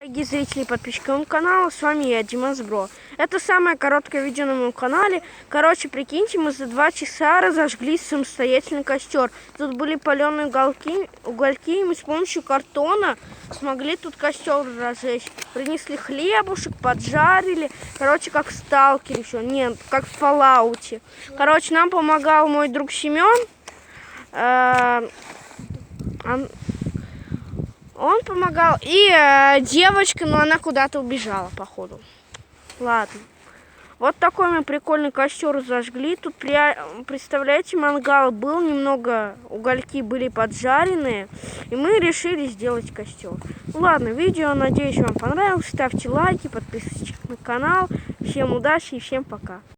Дорогие зрители и подписчики моего канала, с вами я, Димас Бро. Это самое короткое видео на моем канале. Короче, прикиньте, мы за 2 часа разожгли самостоятельный костер. Тут были паленые угольки, и мы с помощью картона смогли тут костер разжечь. Принесли хлебушек, поджарили. Короче, как в Сталкере еще. Нет, как в Fallout. Короче, нам помогал мой друг Семен. Он помогал. И девочка, но она куда-то убежала, походу. Ладно. Вот такой мы прикольный костер зажгли. Тут, представляете, мангал был, немного угольки были поджаренные. И мы решили сделать костер. Ладно, видео, надеюсь, вам понравилось. Ставьте лайки, подписывайтесь на канал. Всем удачи и всем пока.